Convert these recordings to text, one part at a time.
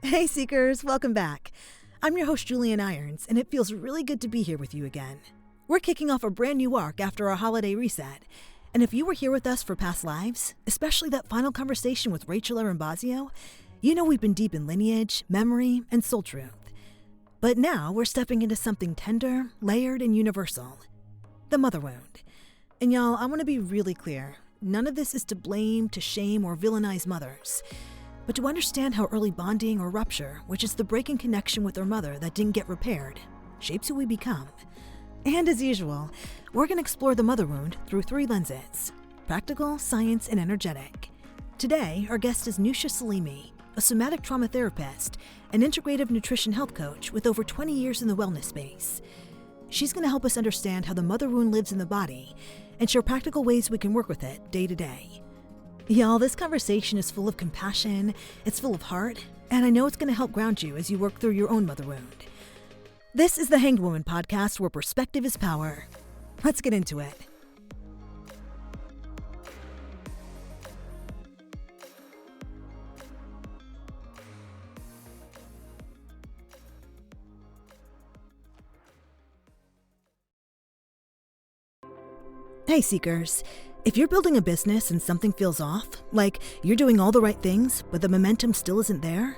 Hey Seekers, welcome back. I'm your host Julienne Irons, and it feels really good to be here with you again. We're kicking off a brand new arc after our holiday reset, and if you were here with us for past lives, especially that final conversation with Rachel Arambazio, you know we've been deep in lineage, memory, and soul truth. But now we're stepping into something tender, layered, and universal. The mother wound. And y'all, I want to be really clear. None of this is to blame, to shame, or villainize mothers, but to understand how early bonding or rupture, which is the breaking connection with our mother that didn't get repaired, shapes who we become. And as usual, we're going to explore the mother wound through three lenses: practical, science, and energetic. Today, our guest is Nousha Salimi, a somatic trauma therapist and integrative nutrition health coach with over 20 years in the wellness space. She's going to help us understand how the mother wound lives in the body and share practical ways we can work with it day to day. Y'all, this conversation is full of compassion, it's full of heart, and I know it's going to help ground you as you work through your own mother wound. This is the Hanged Woman podcast, where perspective is power. Let's get into it. Hey Seekers, if you're building a business and something feels off, like you're doing all the right things, but the momentum still isn't there,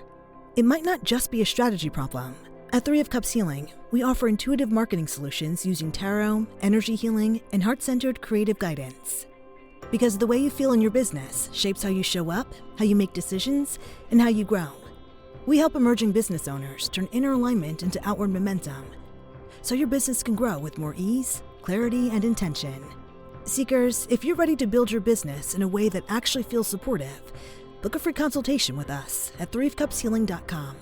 it might not just be a strategy problem. At 3 of Cups Healing, we offer intuitive marketing solutions using tarot, energy healing, and heart-centered creative guidance. Because the way you feel in your business shapes how you show up, how you make decisions, and how you grow. We help emerging business owners turn inner alignment into outward momentum, so your business can grow with more ease, clarity, and intention. Seekers, if you're ready to build your business in a way that actually feels supportive, book a free consultation with us at 3ofcupshealing.com.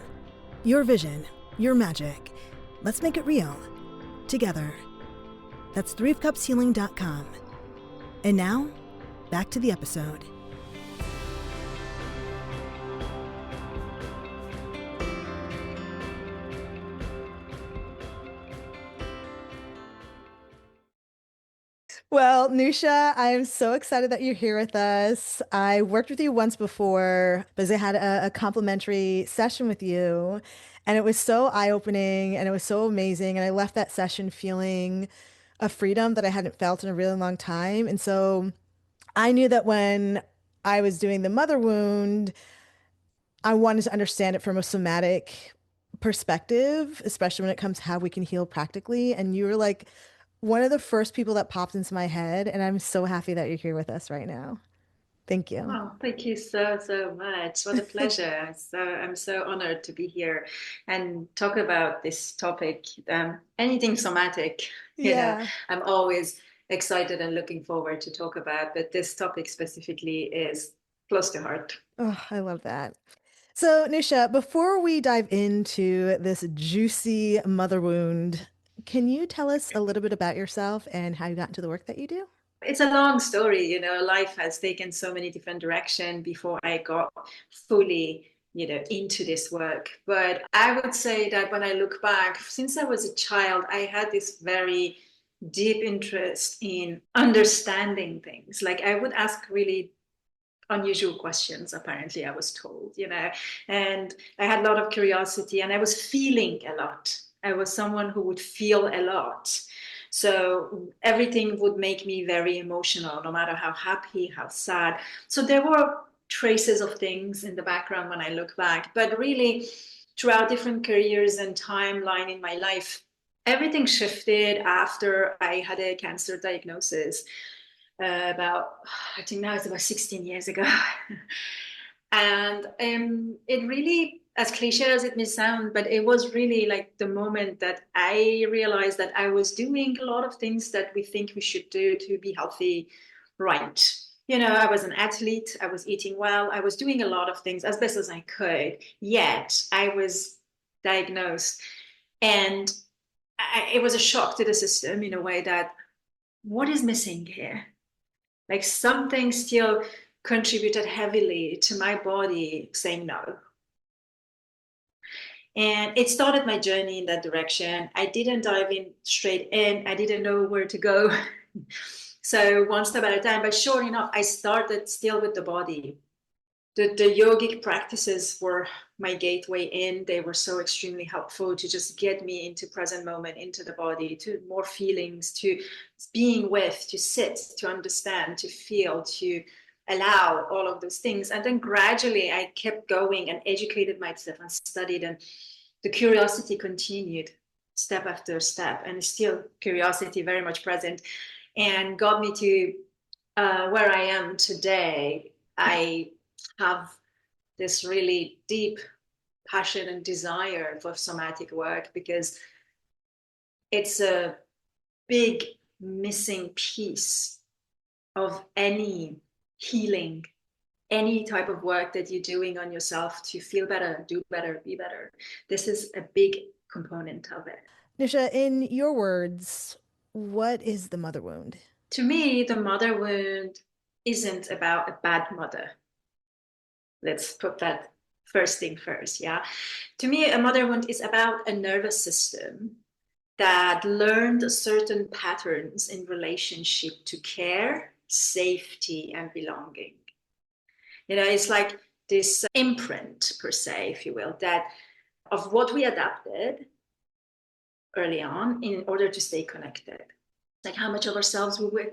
Your vision, your magic. Let's make it real. Together. That's 3ofcupshealing.com. And now, back to the episode. Well, Nousha, I'm so excited that you're here with us. I worked with you once before because I had a complimentary session with you, and it was so eye-opening and it was so amazing. And I left that session feeling a freedom that I hadn't felt in a really long time. And so I knew that when I was doing the mother wound, I wanted to understand it from a somatic perspective, especially when it comes to how we can heal practically. And you were like one of the first people that popped into my head, and I'm so happy that you're here with us right now. Thank you. Oh, thank you so much. What a pleasure. I'm so honored to be here and talk about this topic. Anything somatic, Yeah. I'm always excited and looking forward to talk about, but this topic specifically is close to heart. Oh, I love that. So, Nousha, before we dive into this juicy mother wound, can you tell us a little bit about yourself and how you got into the work that you do? It's a long story, life has taken so many different directions before I got fully, into this work. But I would say that when I look back, since I was a child, I had this very deep interest in understanding things. Like I would ask really unusual questions, apparently, I was told, and I had a lot of curiosity and I was feeling a lot. I was someone who would feel a lot. So everything would make me very emotional, no matter how happy, how sad. So there were traces of things in the background when I look back, but really throughout different careers and timeline in my life, everything shifted after I had a cancer diagnosis about, I think now it's about 16 years ago. And it really, as cliche as it may sound, but it was really like the moment that I realized that I was doing a lot of things that we think we should do to be healthy, right? I was an athlete, I was eating well, I was doing a lot of things as best as I could, yet I was diagnosed. And it was a shock to the system in a way that, what is missing here? Like something still contributed heavily to my body saying no. And it started my journey in that direction. I didn't dive in straight in. I didn't know where to go. So one step at a time. But sure enough, I started still with the body. The yogic practices were my gateway in. They were so extremely helpful to just get me into present moment, into the body, to more feelings, to being with, to sit, to understand, to feel, to allow all of those things. And then gradually I kept going and educated myself and studied, and the curiosity continued step after step, and still curiosity very much present, and got me to where I am today. I have this really deep passion and desire for somatic work because it's a big missing piece of any healing, any type of work that you're doing on yourself to feel better, do better, be better. This is a big component of it. Nousha, in your words, what is the mother wound? To me, the mother wound isn't about a bad mother. Let's put that first thing first, yeah? To me, a mother wound is about a nervous system that learned certain patterns in relationship to care, safety, and belonging. You know, it's like this imprint, per se, if you will, that of what we adapted early on in order to stay connected. Like how much of ourselves we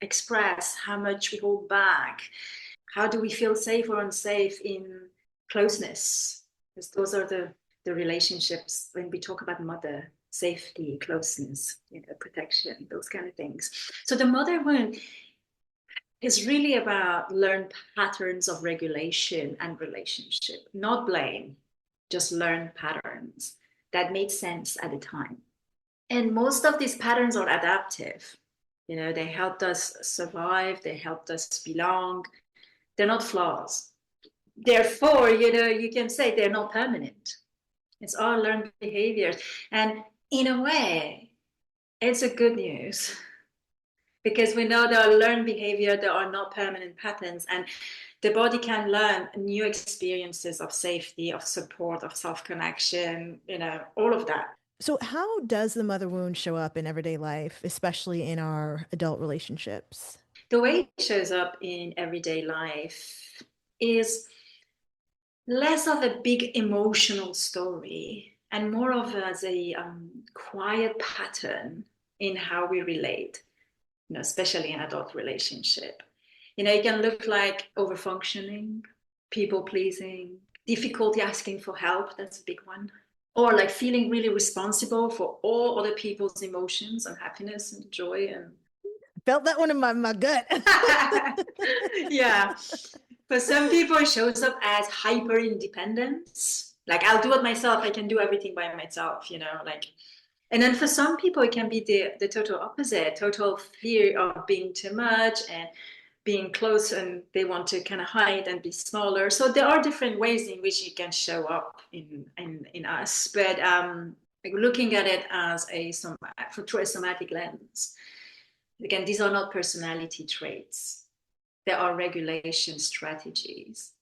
express, how much we hold back, how do we feel safe or unsafe in closeness? Because those are the relationships when we talk about mother, safety, closeness, protection, those kind of things. So the mother wound is really about learned patterns of regulation and relationship, not blame, just learned patterns that made sense at the time. And most of these patterns are adaptive. They helped us survive, they helped us belong. They're not flaws. Therefore, you can say they're not permanent. It's all learned behaviors. And in a way, it's a good news because we know there are learned behavior, there are not permanent patterns, and the body can learn new experiences of safety, of support, of self-connection, all of that. So, how does the mother wound show up in everyday life, especially in our adult relationships? The way it shows up in everyday life is less of a big emotional story and more of as a quiet pattern in how we relate, especially in adult relationship. It can look like overfunctioning, people pleasing, difficulty asking for help. That's a big one. Or like feeling really responsible for all other people's emotions and happiness and joy. And felt that one in my gut. Yeah. For some people, it shows up as hyper independence. Like, I'll do it myself. I can do everything by myself, And then for some people, it can be the total opposite, total fear of being too much and being close, and they want to kind of hide and be smaller. So there are different ways in which it can show up in us. But like looking at it as through a somatic lens, again, these are not personality traits. There are regulation strategies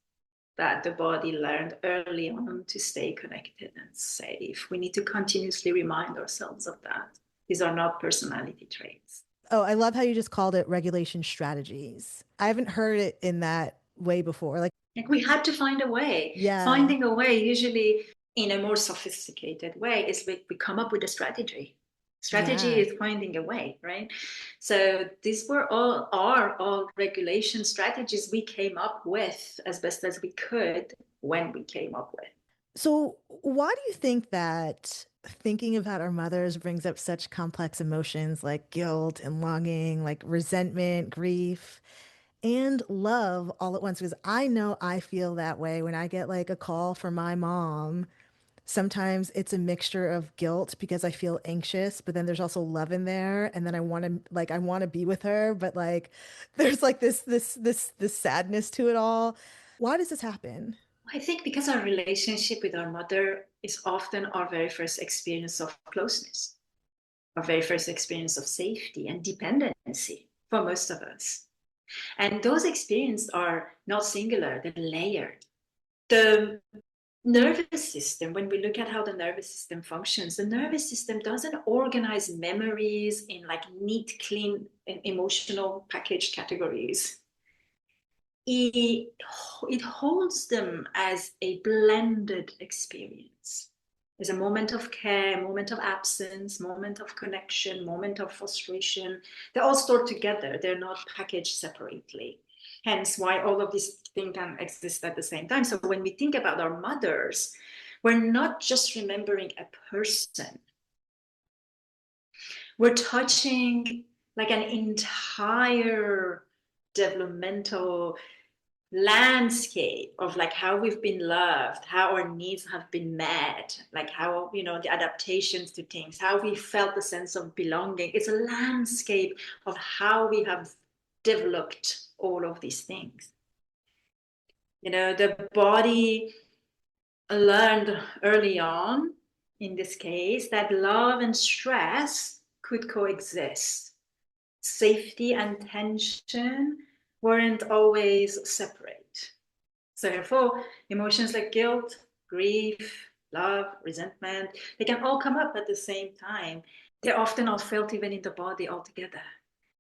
that the body learned early on to stay connected and safe. We need to continuously remind ourselves of that. These are not personality traits. Oh, I love how you just called it regulation strategies. I haven't heard it in that way before. Like we had to find a way. yeah. Finding a way, usually in a more sophisticated way, is we come up with a strategy. Strategy is finding a way, right? So these are all regulation strategies we came up with as best as we could when we came up with. So why do you think that thinking about our mothers brings up such complex emotions like guilt and longing, like resentment, grief, and love all at once? Because I know I feel that way when I get like a call from my mom. Sometimes it's a mixture of guilt because I feel anxious, but then there's also love in there, and then I want to be with her, but like there's like this sadness to it all. Why does this happen? I think because our relationship with our mother is often our very first experience of closeness, our very first experience of safety and dependency for most of us. And those experiences are not singular, they're layered. The nervous system, when we look at how the nervous system functions, the nervous system doesn't organize memories in like neat, clean, emotional packaged categories. it holds them as a blended experience. There's a moment of care, moment of absence, moment of connection, moment of frustration. They're all stored together. They're not packaged separately. Hence why all of these things can exist at the same time. So when we think about our mothers, we're not just remembering a person. We're touching like an entire developmental landscape of like how we've been loved, how our needs have been met, like how, you know, the adaptations to things, how we felt the sense of belonging. It's a landscape of how we have developed all of these things. You know, the body learned early on, in this case, that love and stress could coexist. Safety and tension weren't always separate. So therefore, emotions like guilt, grief, love, resentment, they can all come up at the same time. They're often not felt even in the body altogether.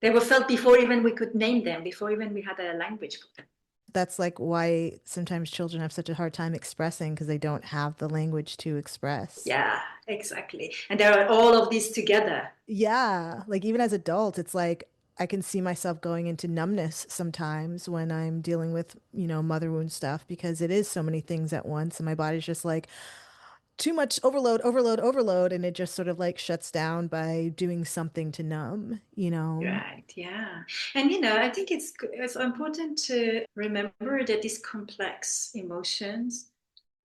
They were felt before even we could name them, before even we had a language for them. That's like why sometimes children have such a hard time expressing because they don't have the language to express. Yeah, exactly. And there are all of these together. Yeah, like even as adult, it's like I can see myself going into numbness sometimes when I'm dealing with, mother wound stuff because it is so many things at once and my body's just like too much overload, overload, overload, and it just sort of like shuts down by doing something to numb. Right, yeah. And I think it's important to remember that these complex emotions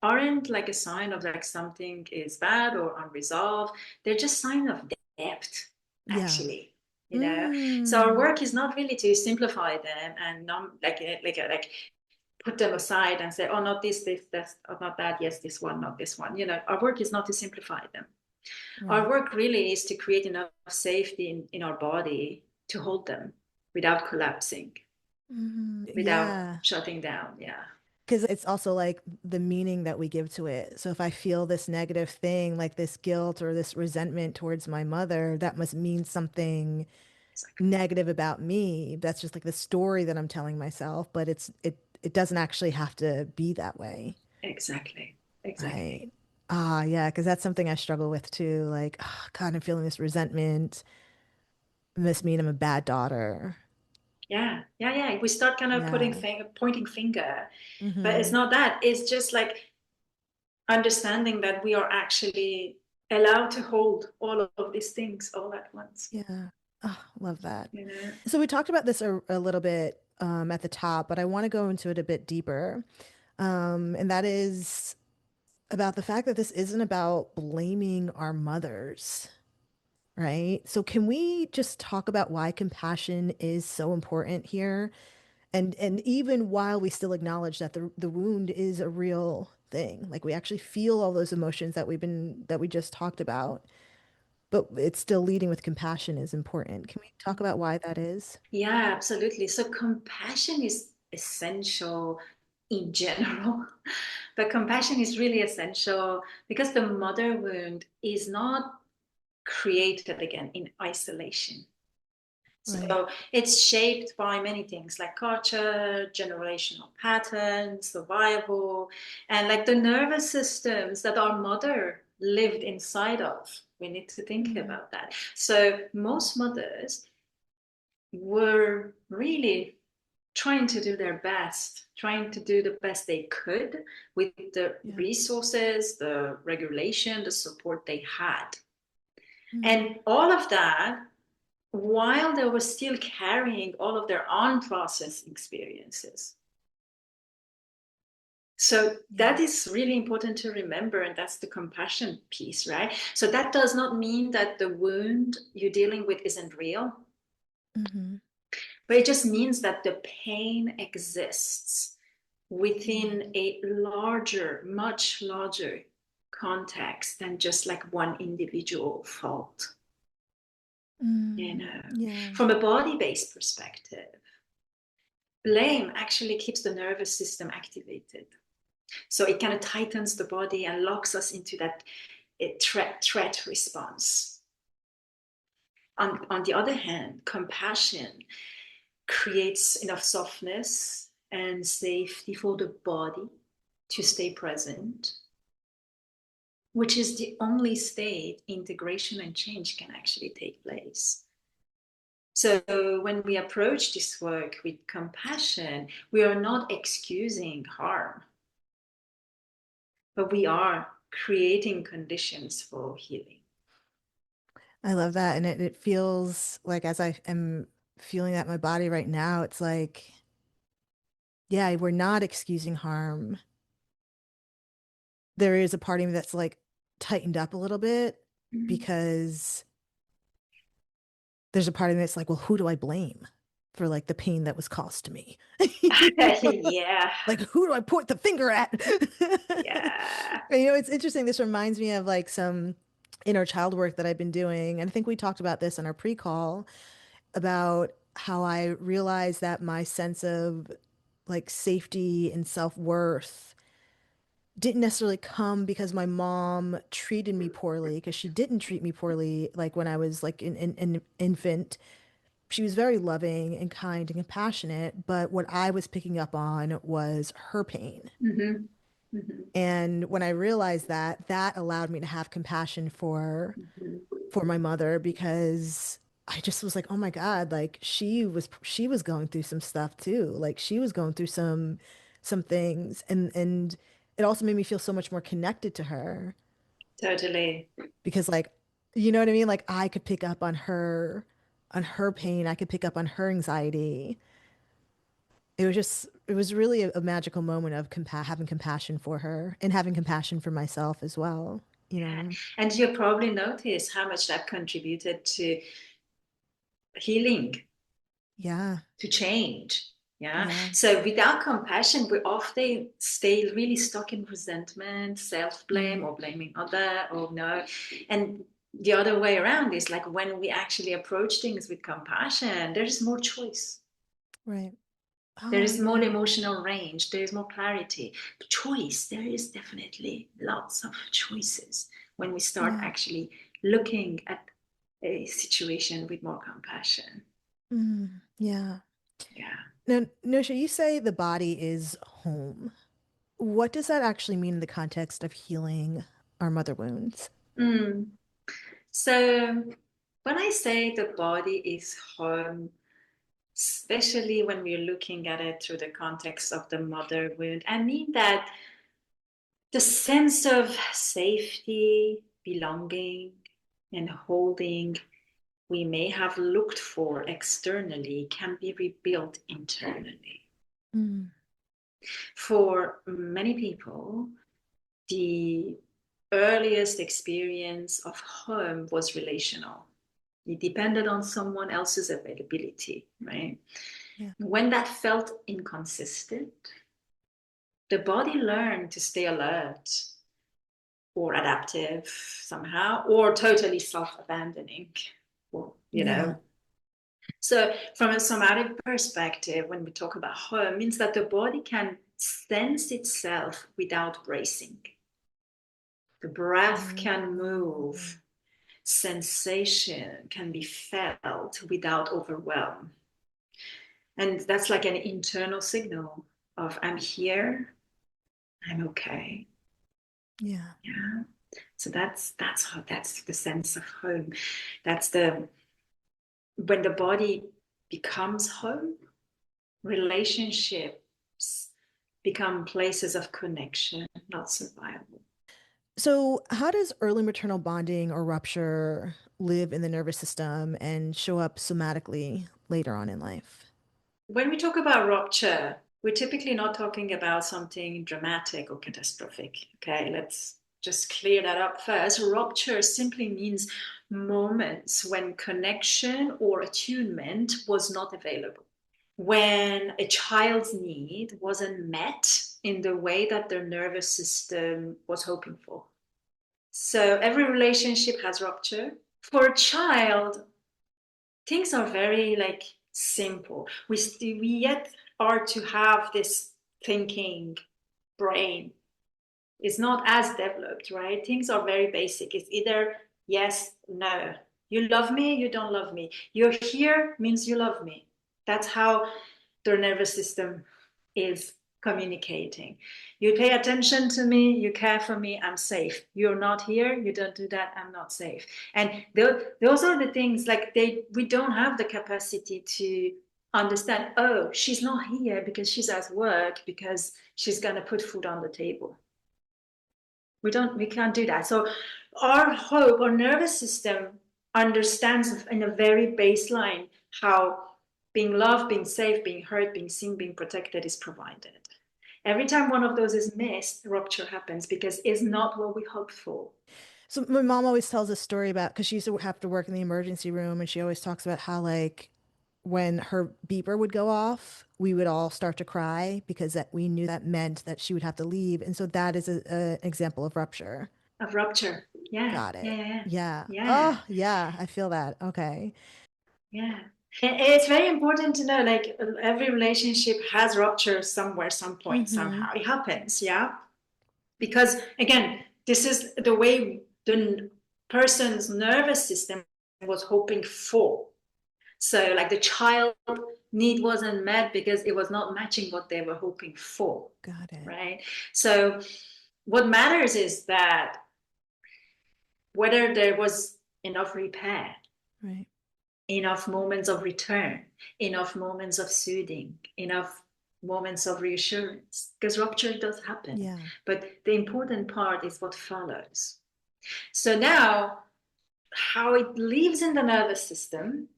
aren't like a sign of like something is bad or unresolved. They're just sign of depth, Yeah. actually. So our Mm. work is not really to simplify them and not like put them aside and say, oh, not this, that's oh, not that, yes, this one, not this one. Our work is not to simplify them. Our Right. work really is to create enough safety in our body to hold them without collapsing, without Yeah. shutting down. Yeah. Because it's also like the meaning that we give to it. So if I feel this negative thing, like this guilt or this resentment towards my mother, that must mean something Exactly. negative about me. That's just like the story that I'm telling myself, but it doesn't actually have to be that way. Exactly. Exactly. Right. Ah, yeah, because that's something I struggle with too. Like, oh, God, I'm feeling this resentment. Must mean I'm a bad daughter. Yeah. Yeah. Yeah. We start kind of Yeah. pointing finger, but it's Hmm. not that. It's just like understanding that we are actually allowed to hold all of these things all at once. Yeah. Oh, love that. You know. So we talked about this a little bit at the top, but I want to go into it a bit deeper. And that is about the fact that this isn't about blaming our mothers, right? So can we just talk about why compassion is so important here? And even while we still acknowledge that the wound is a real thing, like we actually feel all those emotions that we just talked about, but it's still leading with compassion is important. Can we talk about why that is? Yeah, absolutely. So compassion is essential in general, but compassion is really essential because the mother wound is not created again in isolation. Right. So it's shaped by many things like culture, generational patterns, survival, and like the nervous systems that our mother lived inside of. We need to think Mm. about that. So most mothers were really trying to do their best, trying to do the best they could with the Yeah. resources, the regulation, the support they had. Mm. And all of that while they were still carrying all of their unprocessed experiences. So Yeah. that is really important to remember, and that's the compassion piece, right? So that does not mean that the wound you're dealing with isn't real, Hmm. but it just means that the pain exists Yeah. within a larger, much larger context than just like one individual fault. You Mm. know, Yeah. from a body-based perspective, blame actually keeps the nervous system activated. So it kind of tightens the body and locks us into that threat response. On the other hand, compassion creates enough softness and safety for the body to stay present, which is the only state integration and change can actually take place. So when we approach this work with compassion, we are not excusing harm, but we are creating conditions for healing. I love that. And it feels like as I am feeling that in my body right now, it's like, yeah, we're not excusing harm. There is a part of me that's like tightened up a little bit because there's a part of me that's like, well, who do I blame for like the pain that was caused to me? Yeah. Like, who do I point the finger at? Yeah. It's interesting. This reminds me of like some inner child work that I've been doing. And I think we talked about this in our pre-call about how I realized that my sense of like safety and self-worth didn't necessarily come because my mom treated me poorly, because she didn't treat me poorly like when I was like an infant. She was very loving and kind and compassionate, but what I was picking up on was her pain. Mm-hmm. Mm-hmm. And when I realized that, that allowed me to have compassion for my mother, because I just was like, oh my God, like she was going through some stuff too. Like she was going through some things, and it also made me feel so much more connected to her, Totally. because like, you know what I mean? Like I could pick up on her pain, I could pick up on her anxiety. It was really a magical moment of having compassion for her and having compassion for myself as well, you Yeah. know? And you probably notice how much that contributed to healing, Yeah. to change. Yeah. Yeah. So without compassion, we often stay really stuck in resentment, self-blame, Mm, or blaming other, or no. And the other way around is like when we actually approach things with compassion, there's more choice. right. There Oh, is more yeah. emotional range. There is more clarity. Choice. There is definitely lots of choices when we start Yeah. actually looking at a situation with more compassion. Yeah. Yeah. Now, Nousha, you say the body is home. What does that actually mean in the context of healing our mother wounds? Mm. So when I say the body is home, especially when we're looking at it through the context of the mother wound, I mean that the sense of safety, belonging, and holding we may have looked for externally can be rebuilt internally. Mm, For many people, the earliest experience of home was relational. It depended on someone else's availability, right? yeah. When that felt inconsistent, the body learned to stay alert or adaptive somehow, or totally self-abandoning, or, Yeah. So from a somatic perspective, when we talk about home, it means that the body can sense itself without bracing. The breath can Mm, move, sensation can be felt without overwhelm. And that's like an internal signal of I'm here, I'm okay. yeah. Yeah. So that's the sense of home. That's the when the body becomes home, relationships become places of connection, not survival. So, how does early maternal bonding or rupture live in the nervous system and show up somatically later on in life? When we talk about rupture, we're typically not talking about something dramatic or catastrophic. Okay, let's just clear that up first. Rupture simply means moments when connection or attunement was not available, when a child's need wasn't met in the way that their nervous system was hoping for. So every relationship has rupture. For a child, things are very like simple. We yet are to have this thinking brain. It's not as developed, right? Things are very basic. It's either yes, no. You love me, you don't love me. You're here means you love me. That's how their nervous system is communicating. You pay attention to me, you care for me, I'm safe. You're not here, you don't do that, I'm not safe. And those are the things, like we don't have the capacity to understand, oh, she's not here because she's at work, because she's going to put food on the table. We can't do that. So our nervous system understands in a very baseline how being loved, being safe, being heard, being seen, being protected is provided. Every time one of those is missed, rupture happens because it's not what we hoped for. So my mom always tells a story about, because she used to have to work in the emergency room, and she always talks about how, like, when her beeper would go off, we would all start to cry because that we knew that meant that she would have to leave. And so that is an example of rupture. Of rupture. Yeah. Got it. Yeah. Yeah. Yeah. Oh, yeah. I feel that. Okay. Yeah. It's very important to know, like, every relationship has rupture somewhere, some point, somehow. It happens, yeah? Because, again, this is the way the person's nervous system was hoping for. So, like, the child need wasn't met because it was not matching what they were hoping for. Got it. Right? So, what matters is that whether there was enough repair, Right. enough moments of return, enough moments of soothing, enough moments of reassurance, because rupture does happen. Yeah. But the important part is what follows. So now, how it lives in the nervous system,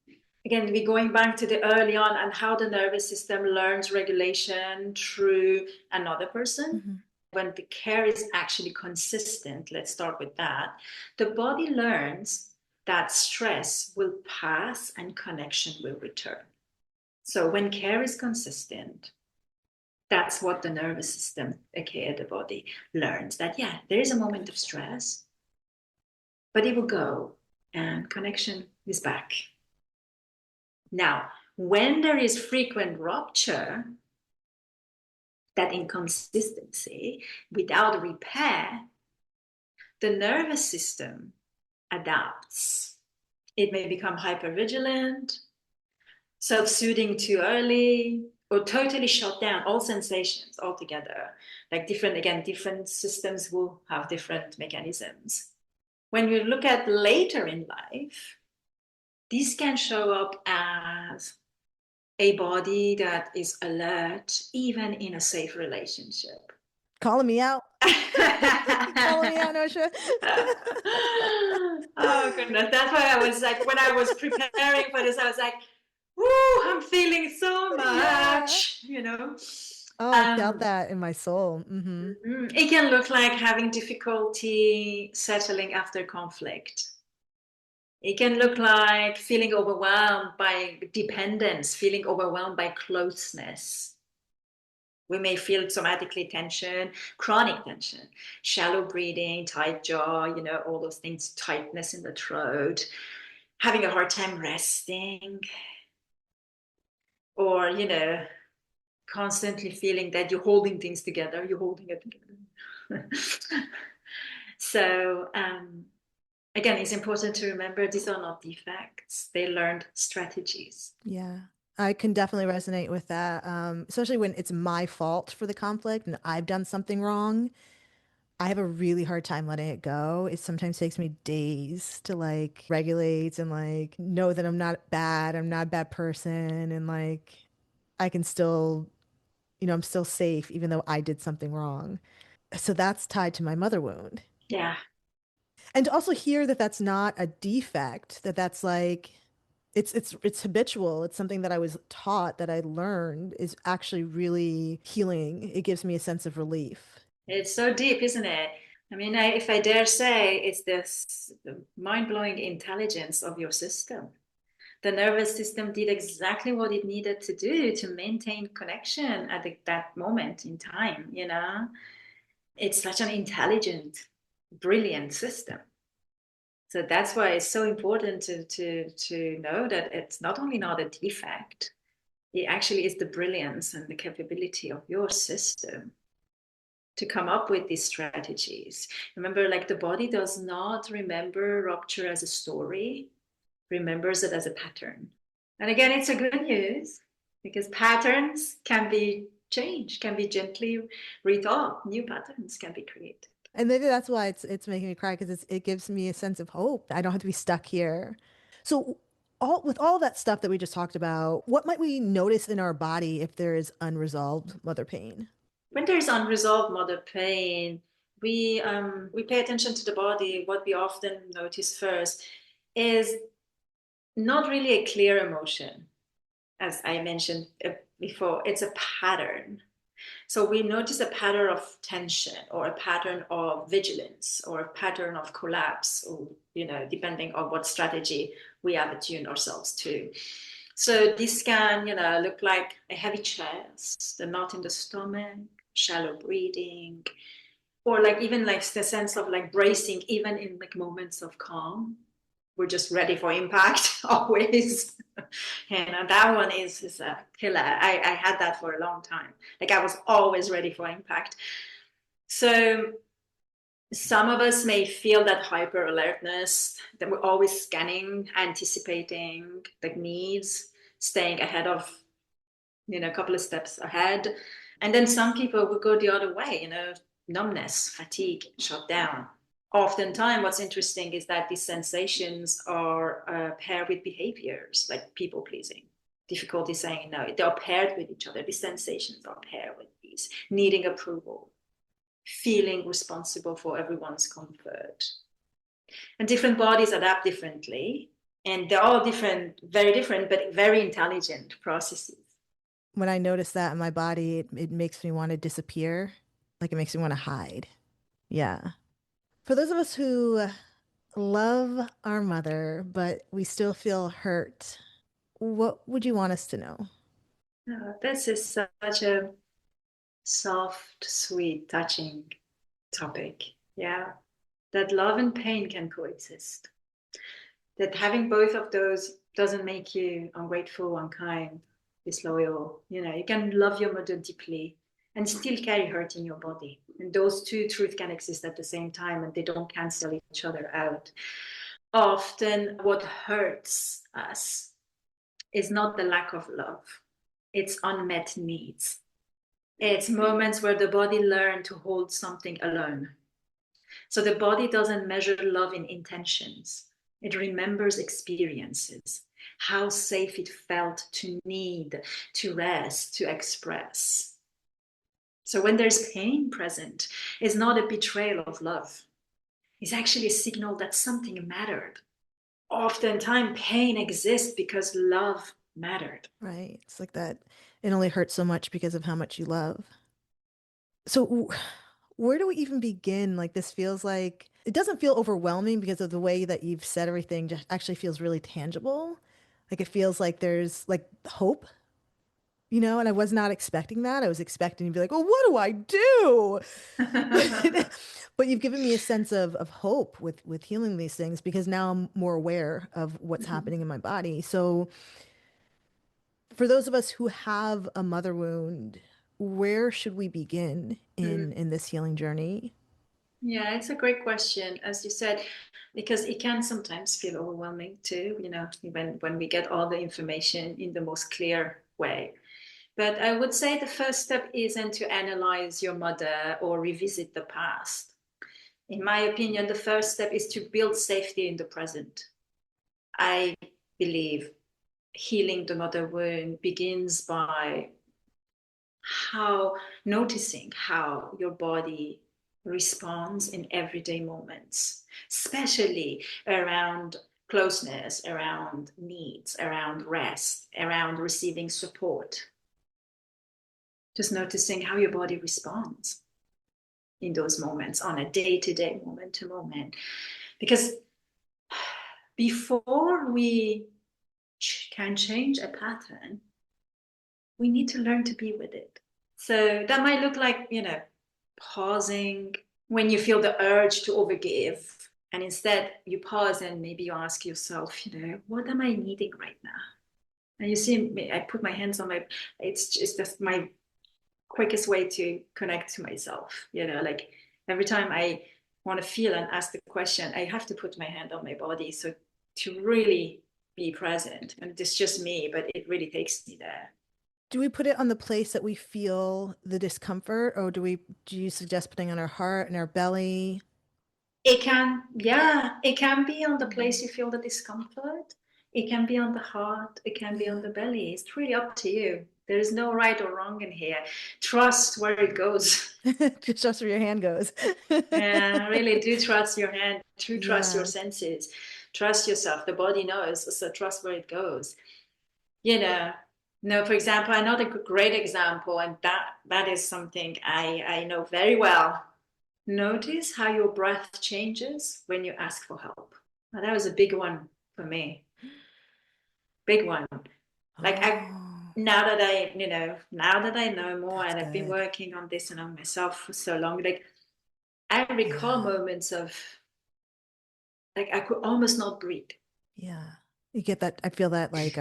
again, we're going back to the early on and how the nervous system learns regulation through another person. When the care is actually consistent, let's start with that, the body learns that stress will pass and connection will return. So when care is consistent, that's what the nervous system, aka the body, learns, that, yeah, there is a moment of stress, but it will go and connection is back. Now, when there is frequent rupture, that inconsistency, without repair, the nervous system adapts. It may become hypervigilant, self-soothing too early, or totally shut down all sensations altogether. Like different systems will have different mechanisms. When you look at later in life, these can show up as a body that is alert, even in a safe relationship. Calling me out. Calling me out, Nousha. Oh, goodness. That's why I was like, when I was preparing for this, I was like, whoo, I'm feeling so much, Oh, I felt that in my soul. It can look like having difficulty settling after conflict. It can look like feeling overwhelmed by dependence, feeling overwhelmed by closeness. We may feel somatically tension, chronic tension, shallow breathing, tight jaw, all those things, tightness in the throat, having a hard time resting, or, constantly feeling that you're holding things together, you're holding it together. So, again, it's important to remember these are not defects. They learned strategies. Yeah. I can definitely resonate with that, especially when it's my fault for the conflict and I've done something wrong. I have a really hard time letting it go. It sometimes takes me days to, like, regulate and, like, know that I'm not bad. I'm not a bad person. And, like, I can still, I'm still safe even though I did something wrong. So that's tied to my mother wound. Yeah. And to also hear that that's not a defect, that's like, it's habitual. It's something that I was taught, that I learned, is actually really healing. It gives me a sense of relief. It's so deep, isn't it? I mean, if I dare say, it's the mind-blowing intelligence of your system. The nervous system did exactly what it needed to do to maintain connection at that moment in time, It's such an intelligent, brilliant system. So that's why it's so important to know that it's not only not a defect, it actually is the brilliance and the capability of your system to come up with these strategies. Remember, like, the body does not remember rupture as a story, remembers it as a pattern. And again, it's a good news because patterns can be change, can be gently rethought. New patterns can be created. And maybe that's why it's making me cry because it gives me a sense of hope. I don't have to be stuck here. So all that stuff that we just talked about, what might we notice in our body if there is unresolved mother pain? When there's unresolved mother pain, we pay attention to the body. What we often notice first is not really a clear emotion, as I mentioned before. It's a pattern. So we notice a pattern of tension or a pattern of vigilance or a pattern of collapse, or, depending on what strategy we have attuned ourselves to. So this can, look like a heavy chest, a knot in the stomach, shallow breathing, or like even like the sense of like bracing, even in like moments of calm. We're just ready for impact always. And that one is a killer. I had that for a long time. Like I was always ready for impact. So some of us may feel that hyper alertness, that we're always scanning, anticipating the needs, staying ahead of, a couple of steps ahead. And then some people will go the other way, numbness, fatigue, shut down. Oftentimes, what's interesting is that these sensations are paired with behaviors like people pleasing, difficulty saying no. They are paired with each other. These sensations are paired with these, needing approval, feeling responsible for everyone's comfort. And different bodies adapt differently. And they're all different, very different, but very intelligent processes. When I notice that in my body, it makes me want to disappear. Like it makes me want to hide. Yeah. For those of us who love our mother, but we still feel hurt, what would you want us to know? This is such a soft, sweet, touching topic. Yeah. That love and pain can coexist. That having both of those doesn't make you ungrateful, unkind, disloyal. You can love your mother deeply and still carry hurt in your body. And those two truths can exist at the same time and they don't cancel each other out. Often, what hurts us is not the lack of love, it's unmet needs. It's moments where the body learned to hold something alone. So the body doesn't measure love in intentions. It remembers experiences, how safe it felt to need, to rest, to express. So when there's pain present, it's not a betrayal of love. It's actually a signal that something mattered. Oftentimes, pain exists because love mattered. Right. It's like that. It only hurts so much because of how much you love. So where do we even begin? Like this feels like it doesn't feel overwhelming because of the way that you've said everything just actually feels really tangible. Like it feels like there's like hope, and I was not expecting that. I was expecting to be like, well, what do I do? But you've given me a sense of hope with healing these things because now I'm more aware of what's happening in my body. So for those of us who have a mother wound, where should we begin in this healing journey? Yeah, it's a great question, as you said, because it can sometimes feel overwhelming too, when we get all the information in the most clear way. But I would say the first step isn't to analyze your mother or revisit the past. In my opinion, the first step is to build safety in the present. I believe healing the mother wound begins by noticing how your body responds in everyday moments, especially around closeness, around needs, around rest, around receiving support. Just noticing how your body responds in those moments on a day-to-day, moment-to-moment. Because before we can change a pattern, we need to learn to be with it. So that might look like, pausing when you feel the urge to overgive. And instead you pause and maybe you ask yourself, what am I needing right now? And you see, I put my hands on it's just my quickest way to connect to myself. Like every time I want to feel and ask the question, I have to put my hand on my body. So to really be present, and it's just me, but it really takes me there. Do we put it on the place that we feel the discomfort, or do you suggest putting on our heart and our belly? It can, yeah, it can be on the place you feel the discomfort. It can be on the heart. It can be on Yeah. the belly. It's really up to you. There is no right or wrong in here. Trust where it goes. Just where your hand goes. Yeah, really do trust your hand. Do trust your Yeah. senses. Trust yourself. The body knows, so trust where it goes. You know, no, for example, another great example, and that is something I know very well. Notice how your breath changes when you ask for help. Now, that was a big one for me. Big one. Like I Oh, now that I, now that I know more that's and I've been good. working on this and on myself for so long, like I recall Yeah. moments of like I could almost not breathe. Yeah. You get that, I feel that like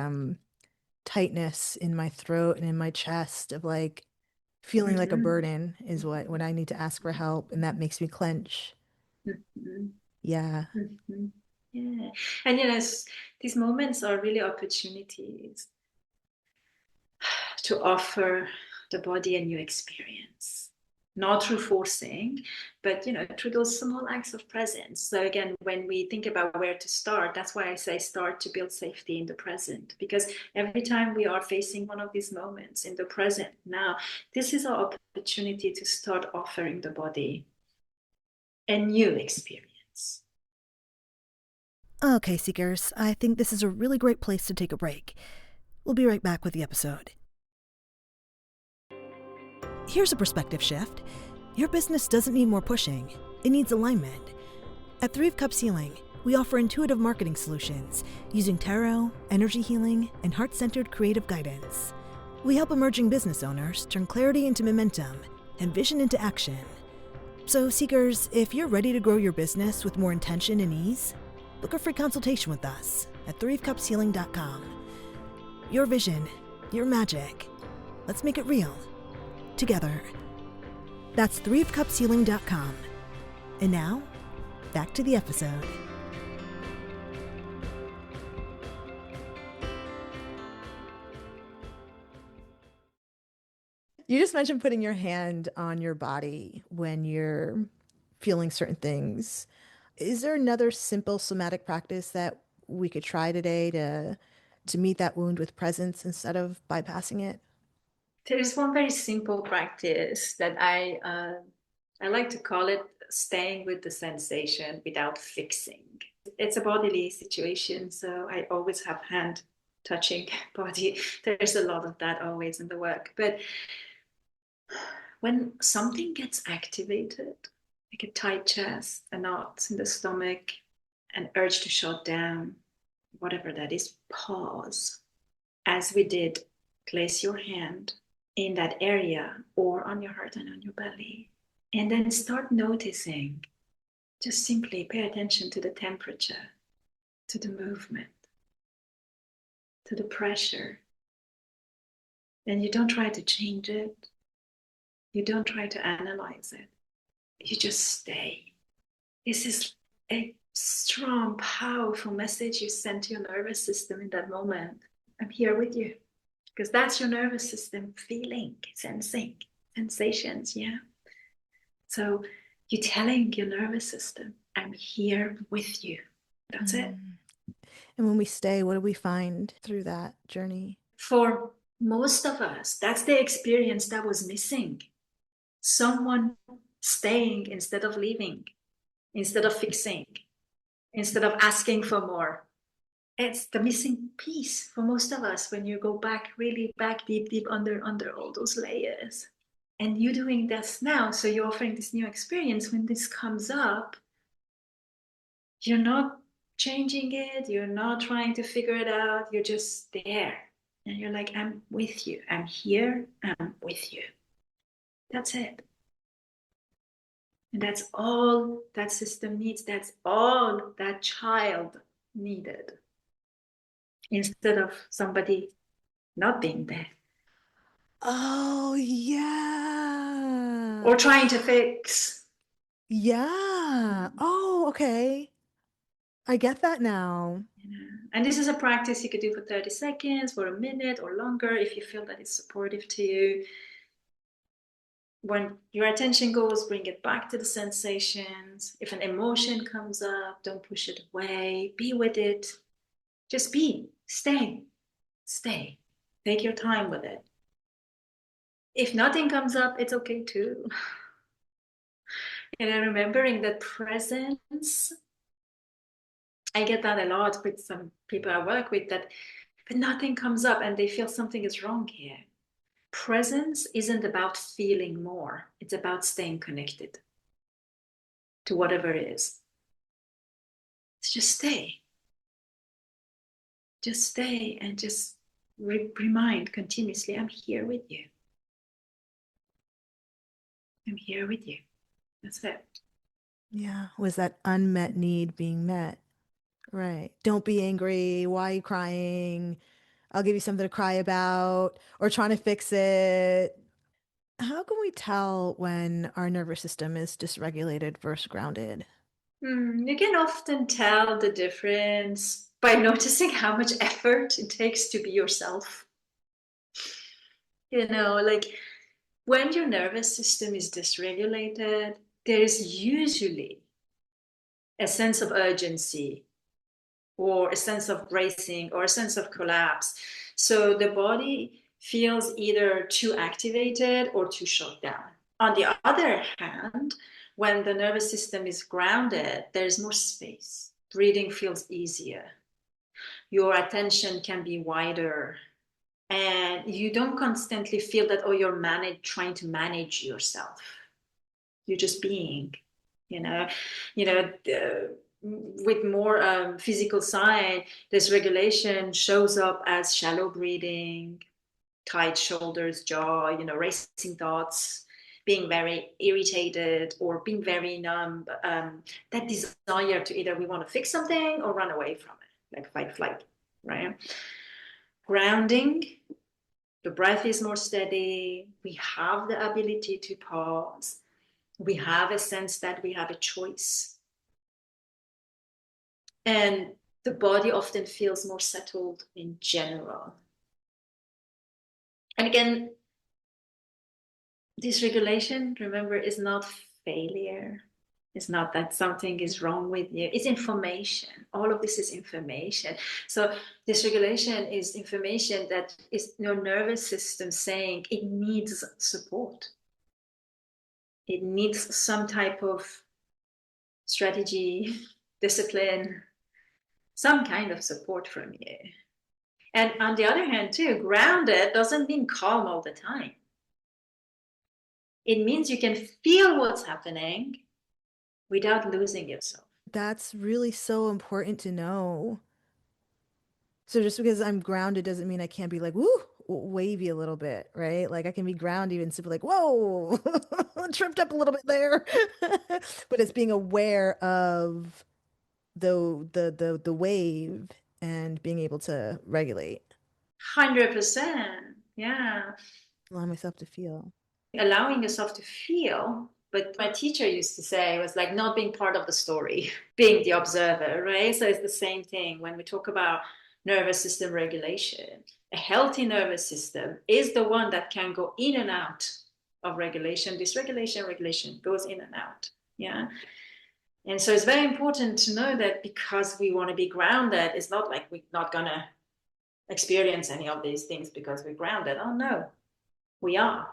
tightness in my throat and in my chest of like feeling like a Mm-hmm. burden is what when I need to ask for help, and that makes me clench. Mm-hmm. Yeah. Mm-hmm. Yeah. And these moments are really opportunities to offer the body a new experience, not through forcing, but through those small acts of presence. So again, when we think about where to start, that's why I say start to build safety in the present, because every time we are facing one of these moments in the present now, this is our opportunity to start offering the body a new experience. Okay, Seekers, I think this is a really great place to take a break. We'll be right back with the episode. Here's a perspective shift. Your business doesn't need more pushing, it needs alignment. At 3 of Cups Healing, we offer intuitive marketing solutions using tarot, energy healing, and heart-centered creative guidance. We help emerging business owners turn clarity into momentum and vision into action. So, Seekers, if you're ready to grow your business with more intention and ease, book a free consultation with us at 3ofcupshealing.com. Your vision, your magic. Let's make it real. Together. That's 3ofcupshealing.com. And now, back to the episode. You just mentioned putting your hand on your body when you're feeling certain things. Is there another simple somatic practice that we could try today to meet that wound with presence instead of bypassing it? There is one very simple practice that I like to call it staying with the sensation without fixing. It's a bodily situation, so I always have hand touching body. There's a lot of that always in the work. But when something gets activated, like a tight chest, a knot in the stomach, an urge to shut down, whatever that is, pause. As we did, place your hand in that area or on your heart and on your belly. And then start noticing, just simply pay attention to the temperature, to the movement, to the pressure. And you don't try to change it. You don't try to analyze it. You just stay. This is a strong, powerful message you send to your nervous system in that moment. I'm here with you. Because that's your nervous system feeling, sensing, sensations, yeah. So you're telling your nervous system, I'm here with you. That's it. Mm. And when we stay, what do we find through that journey? For most of us, that's the experience that was missing. Someone staying instead of leaving, instead of fixing, instead of asking for more. It's the missing piece for most of us when you go back, really back deep under all those layers. And you're doing this now, so you're offering this new experience. When this comes up, you're not changing it, you're not trying to figure it out, you're just there. And you're like, I'm with you, I'm here, I'm with you. That's it. And that's all that system needs, that's all that child needed, instead of somebody not being there Oh, yeah. or trying to fix. Yeah. Oh, okay. I get that now. And this is a practice you could do for 30 seconds, for a minute or longer if you feel that it's supportive to you. When your attention goes, bring it back to the sensations. If an emotion comes up, don't push it away. Be with it. Just be. Stay. Take your time with it. If nothing comes up, it's okay too. And remembering that presence, I get that a lot with some people I work with, that but nothing comes up and they feel something is wrong here. Presence isn't about feeling more, it's about staying connected to whatever it is. It's just stay and just remind continuously, I'm here with you. I'm here with you. That's it. Yeah. Was that unmet need being met? Right. Don't be angry. Why are you crying? I'll give you something to cry about, or trying to fix it. How can we tell when our nervous system is dysregulated versus grounded? You can often tell the difference by noticing how much effort it takes to be yourself. Like when your nervous system is dysregulated, there is usually a sense of urgency or a sense of bracing or a sense of collapse. So the body feels either too activated or too shut down. On the other hand, when the nervous system is grounded, there's more space. Breathing feels easier. Your attention can be wider. And you don't constantly feel that, oh, you're trying to manage yourself. You're just being, you know, you know, with more physical side, this regulation shows up as shallow breathing, tight shoulders, jaw, racing thoughts, being very irritated or being very numb. That desire to either we want to fix something or run away from it, like fight, flight, right? Grounding, the breath is more steady. We have the ability to pause. We have a sense that we have a choice. And the body often feels more settled in general. And again, dysregulation, remember, is not failure. It's not that something is wrong with you. It's information. All of this is information. So dysregulation is information that is your nervous system saying it needs support. It needs some type of strategy, discipline, some kind of support from you. And on the other hand, too, grounded doesn't mean calm all the time. It means you can feel what's happening without losing yourself. That's really so important to know. So just because I'm grounded doesn't mean I can't be like, woo, wavy a little bit, right? Like I can be grounded and simply like, whoa, tripped up a little bit there. But it's being aware of the wave and being able to regulate, 100%. Yeah. allow myself to feel. Allowing yourself to feel. But my teacher used to say it was like not being part of the story, being the observer, right? So it's the same thing when we talk about nervous system regulation. A healthy nervous system is the one that can go in and out of regulation. Dysregulation, regulation goes in and out. Yeah. And so it's very important to know that because we want to be grounded, it's not like we're not going to experience any of these things because we're grounded. Oh, no, we are.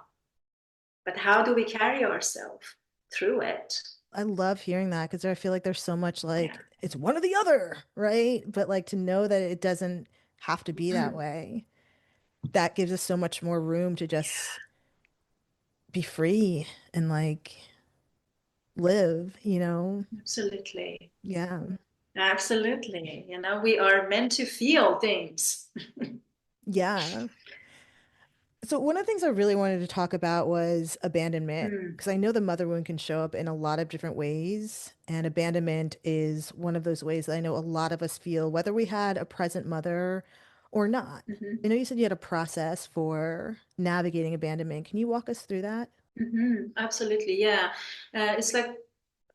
But how do we carry ourselves through it? I love hearing that because I feel like there's so much Yeah. like it's one or the other, right? But like to know that it doesn't have to be that way, that gives us so much more room to just be free and like live, you know? Absolutely. Yeah. Absolutely. We are meant to feel things. Yeah. So one of the things I really wanted to talk about was abandonment, Mm, because I know the mother wound can show up in a lot of different ways, and abandonment is one of those ways that I know a lot of us feel, whether we had a present mother or not. mhm, I know you said you had a process for navigating abandonment. Can you walk us through that? Absolutely. Yeah. It's like,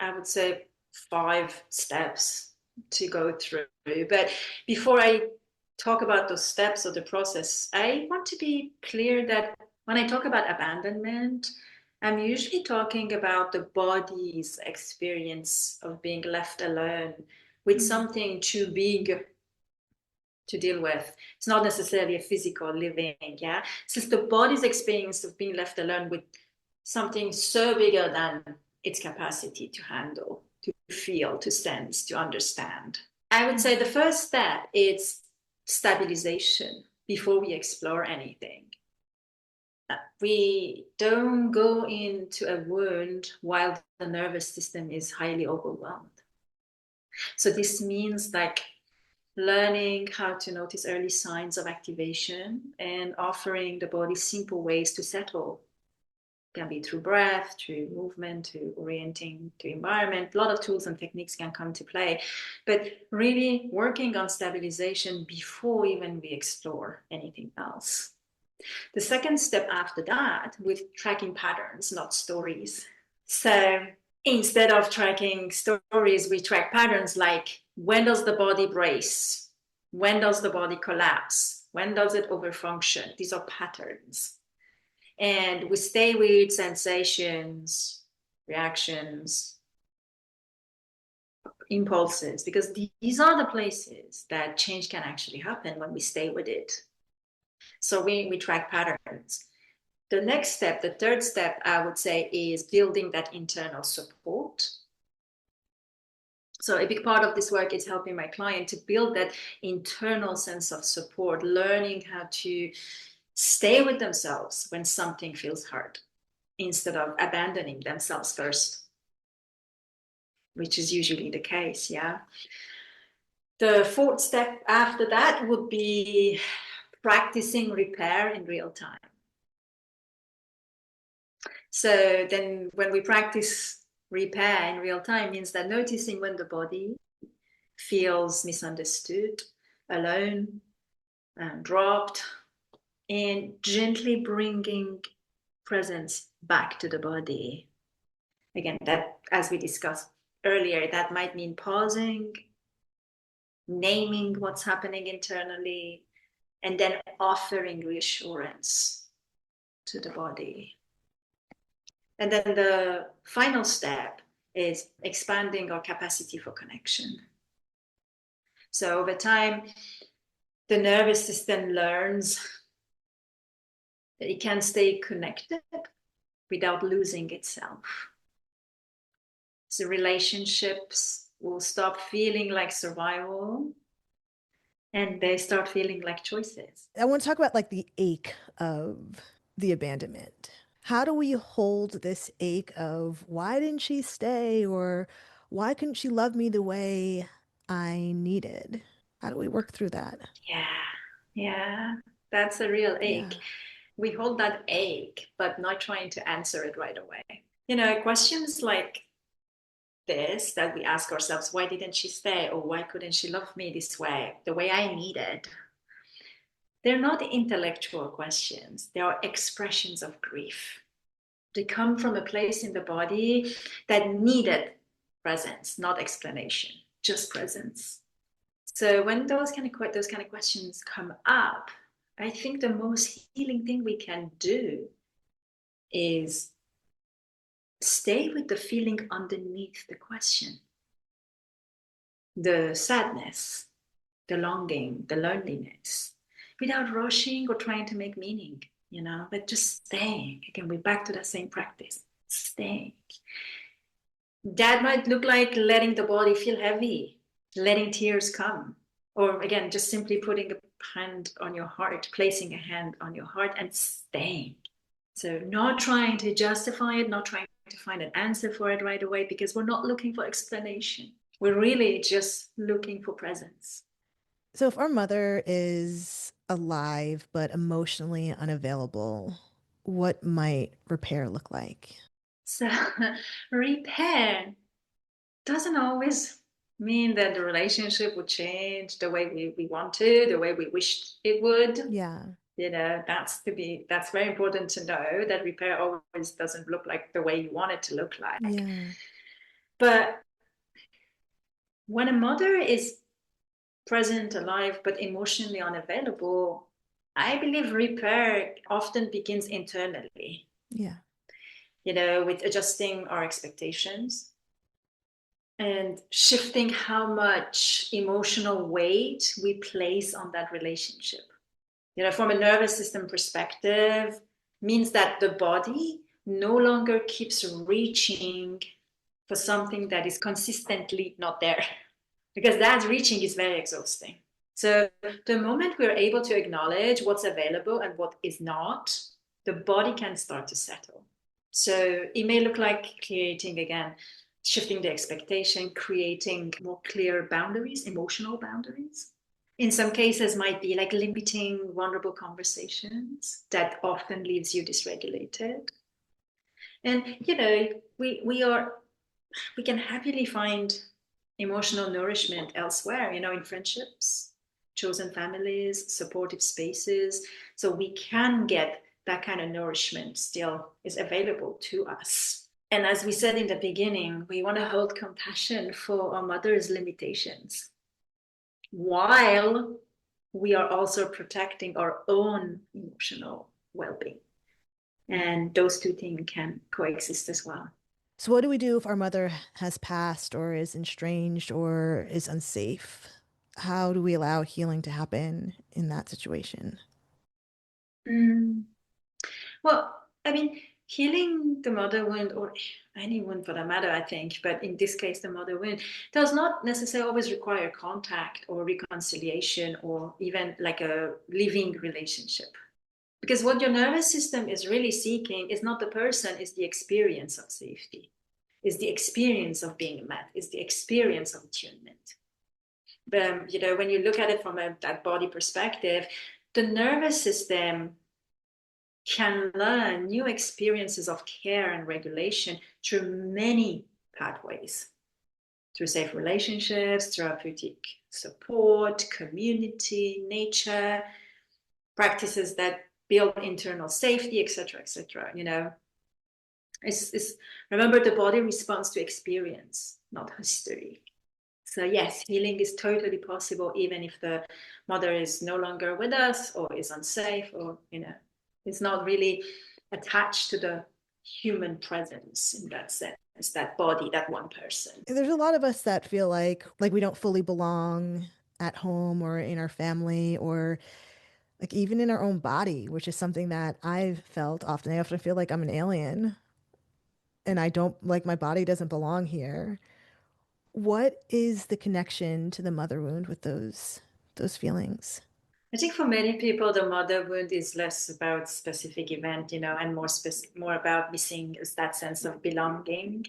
I would say, 5 steps. to go through. But before I talk about those steps of the process, I want to be clear that when I talk about abandonment, I'm usually talking about the body's experience of being left alone with something too big to deal with. It's not necessarily a physical living, yeah? Since the body's experience of being left alone with something so bigger than its capacity to handle, to feel, to sense, to understand. I would say the first step is stabilization before we explore anything. We don't go into a wound while the nervous system is highly overwhelmed. So this means like learning how to notice early signs of activation and offering the body simple ways to settle. It can be through breath, through movement, to orienting to environment. A lot of tools and techniques can come to play, but really working on stabilization before even we explore anything else. The second step after that, with tracking patterns, not stories. So instead of tracking stories, we track patterns like when does the body brace? When does the body collapse? When does it overfunction? These are patterns. And we stay with sensations, reactions, impulses, because these are the places that change can actually happen when we stay with it. So we track patterns. The next step, the third step, I would say, is building that internal support. So a big part of this work is helping my client to build that internal sense of support, learning how to stay with themselves when something feels hard instead of abandoning themselves first, which is usually the case, yeah. The fourth step after that would be practicing repair in real time. So then when we practice repair in real time means that noticing when the body feels misunderstood, alone, dropped, and gently bringing presence back to the body. Again, that, as we discussed earlier, that might mean pausing, naming what's happening internally, and then offering reassurance to the body. And then the final step is expanding our capacity for connection. So over time, the nervous system learns that it can stay connected without losing itself. So relationships will stop feeling like survival and they start feeling like choices. I want to talk about like the ache of the abandonment. How do we hold this ache of why didn't she stay, or why couldn't she love me the way I needed? How do we work through that? Yeah, that's a real Yeah. ache. We hold that ache, but not trying to answer it right away. You know, questions like this that we ask ourselves, why didn't she stay? Or why couldn't she love me this way, the way I needed? They're not intellectual questions. They are expressions of grief. They come from a place in the body that needed presence, not explanation, just presence. So when those kind of questions come up, I think the most healing thing we can do is stay with the feeling underneath the question. The sadness, the longing, the loneliness, without rushing or trying to make meaning, you know, but just staying. Again, we're back to that same practice, staying. That might look like letting the body feel heavy, letting tears come, or again, just simply putting a hand on your heart, placing a hand on your heart and staying. So not trying to justify it, not trying to find an answer for it right away, because we're not looking for explanation. We're really just looking for presence. So if our mother is alive but emotionally unavailable, what might repair look like? So repair doesn't always mean that the relationship would change the way we want to, the way we wished it would. Yeah. You know, that's very important to know that repair always doesn't look like the way you want it to look like. Yeah. But when a mother is present, alive, but emotionally unavailable, I believe repair often begins internally, Yeah. with adjusting our expectations and shifting how much emotional weight we place on that relationship. From a nervous system perspective, means that the body no longer keeps reaching for something that is consistently not there, because that reaching is very exhausting. So the moment we're able to acknowledge what's available and what is not, the body can start to settle. So it may look like creating, again, shifting the expectation, creating more clear boundaries, emotional boundaries. In some cases might be like limiting vulnerable conversations that often leaves you dysregulated. And we can happily find emotional nourishment elsewhere, in friendships, chosen families, supportive spaces. So we can get that kind of nourishment still is available to us. And as we said in the beginning, we want to hold compassion for our mother's limitations while we are also protecting our own emotional well-being. And those two things can coexist as well. So, what do we do if our mother has passed or is estranged or is unsafe? How do we allow healing to happen in that situation? Mm. Well, I mean, healing the mother wound, or any wound for that matter, I think, but in this case, the mother wound, does not necessarily always require contact or reconciliation or even like a living relationship. Because what your nervous system is really seeking is not the person, is the experience of safety, is the experience of being met, is the experience of attunement. When you look at it from that body perspective, the nervous system can learn new experiences of care and regulation through many pathways, through safe relationships, therapeutic support, community, nature, practices that build internal safety, etc., etc. It's remember, the body responds to experience, not history. So yes, healing is totally possible, even if the mother is no longer with us or is unsafe, or is not really attached to the human presence in that sense, that body, that one person. There's a lot of us that feel like we don't fully belong at home or in our family or like even in our own body, which is something that I've felt often. I often feel like I'm an alien and I don't like my body doesn't belong here. What is the connection to the mother wound with those feelings? I think for many people, the mother wound is less about specific event, and more about missing is that sense of belonging.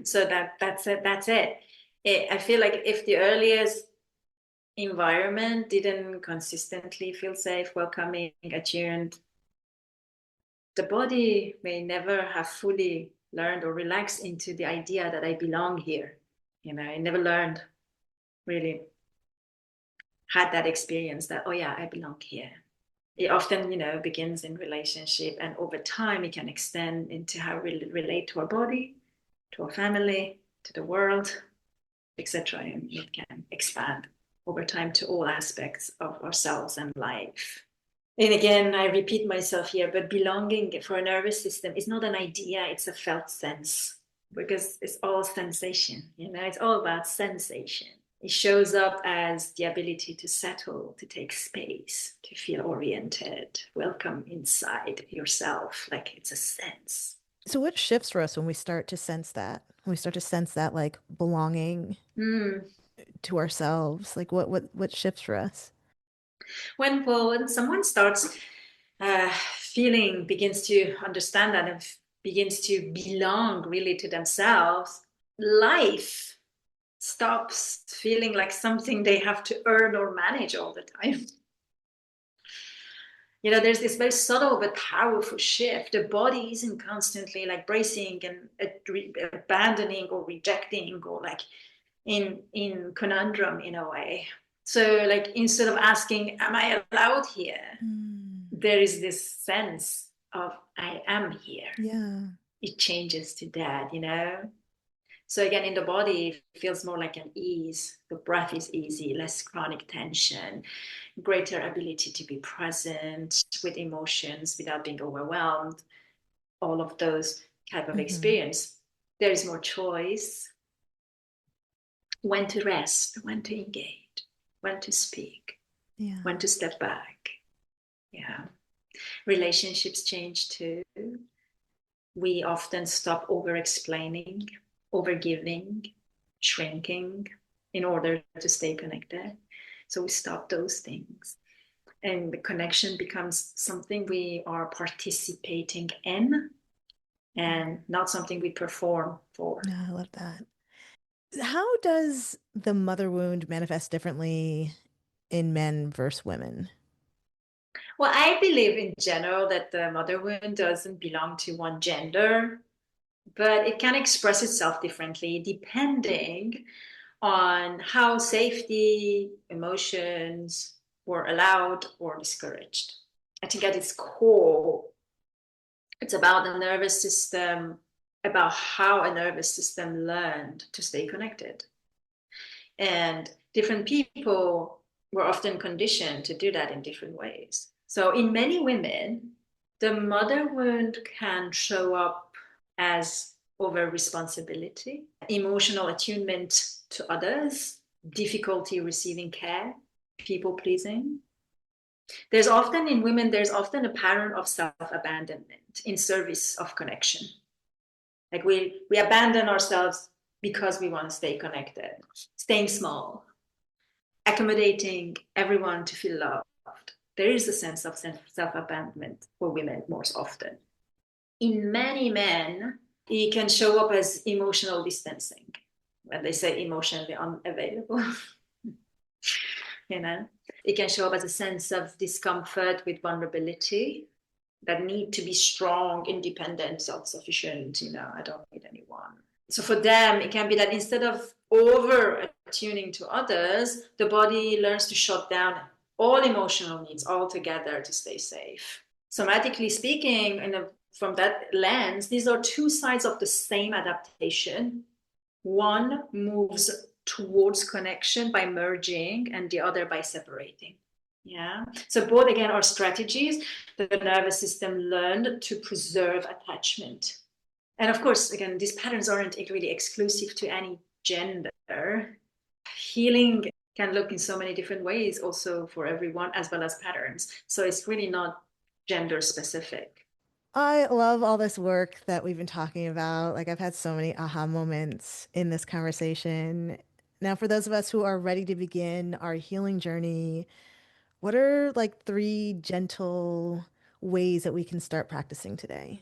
So that's it. That's it. I feel like if the earliest environment didn't consistently feel safe, welcoming, attuned, the body may never have fully learned or relaxed into the idea that I belong here. I never learned, really had that experience that, oh yeah, I belong here. It often, begins in relationship, and over time it can extend into how we relate to our body, to our family, to the world, etc. And it can expand over time to all aspects of ourselves and life. And again, I repeat myself here, but belonging for a nervous system is not an idea, it's a felt sense, because it's all sensation, it's all about sensation. It shows up as the ability to settle, to take space, to feel oriented, welcome inside yourself, like it's a sense. So what shifts for us when we start to sense that? When we start to sense that like belonging Mm. to ourselves, like what shifts for us? When someone starts feeling, begins to understand that, and begins to belong really to themselves, life stops feeling like something they have to earn or manage all the time. There's this very subtle but powerful shift. The body isn't constantly like bracing and abandoning or rejecting, or like in conundrum in a way. So like, instead of asking, am I allowed here? Mm, There is this sense of I am here. yeah. It changes to that. So again, in the body, it feels more like an ease. The breath is easy, less chronic tension, greater ability to be present with emotions without being overwhelmed, all of those type of experience. There is more choice when to rest, when to engage, when to speak, when to step back. Yeah. Relationships change too. We often stop over-explaining, over-giving, shrinking in order to stay connected. So we stop those things. And the connection becomes something we are participating in and not something we perform for. Yeah, I love that. How does the mother wound manifest differently in men versus women? Well, I believe in general that the mother wound doesn't belong to one gender, but it can express itself differently depending on how safety, emotions were allowed or discouraged. I think at its core, it's about the nervous system, about how a nervous system learned to stay connected. And different people were often conditioned to do that in different ways. So in many women, the mother wound can show up as over responsibility, emotional attunement to others, difficulty receiving care, people pleasing. There's often in women, there's often a pattern of self-abandonment in service of connection. Like we abandon ourselves because we want to stay connected, staying small, accommodating everyone to feel loved. There is a sense of self-abandonment for women most often. In many men, it can show up as emotional distancing. When they say emotionally unavailable, you know, it can show up as a sense of discomfort with vulnerability, that need to be strong, independent, self-sufficient. I don't need anyone. So for them, it can be that instead of over attuning to others, the body learns to shut down all emotional needs altogether to stay safe. Somatically speaking, from that lens, these are two sides of the same adaptation. One moves towards connection by merging, and the other by separating. Yeah. So both again are strategies that the nervous system learned to preserve attachment. And of course, again, these patterns aren't really exclusive to any gender. Healing can look in so many different ways also for everyone, as well as patterns. So it's really not gender specific. I love all this work that we've been talking about. Like, I've had so many aha moments in this conversation. Now, for those of us who are ready to begin our healing journey, what are like three gentle ways that we can start practicing today?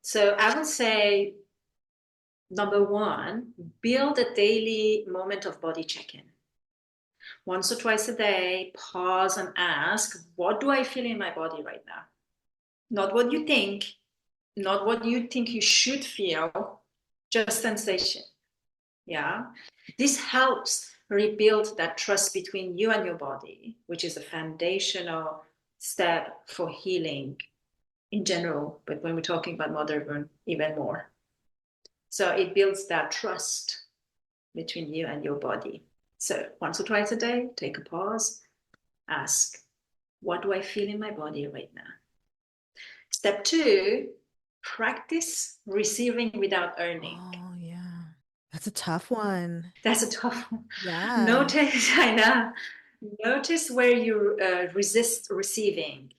So I would say number one, build a daily moment of body check-in. Once or twice a day, pause and ask, what do I feel in my body right now? Not what you think, not what you think you should feel, just sensation. Yeah. This helps rebuild that trust between you and your body, which is a foundational step for healing in general, but when we're talking about motherhood, even more. So it builds that trust between you and your body. So once or twice a day, take a pause, ask, what do I feel in my body right now? Step two, practice receiving without earning. Oh, yeah. That's a tough one. That's a tough one. Yeah. Notice, I know. Notice where you resist receiving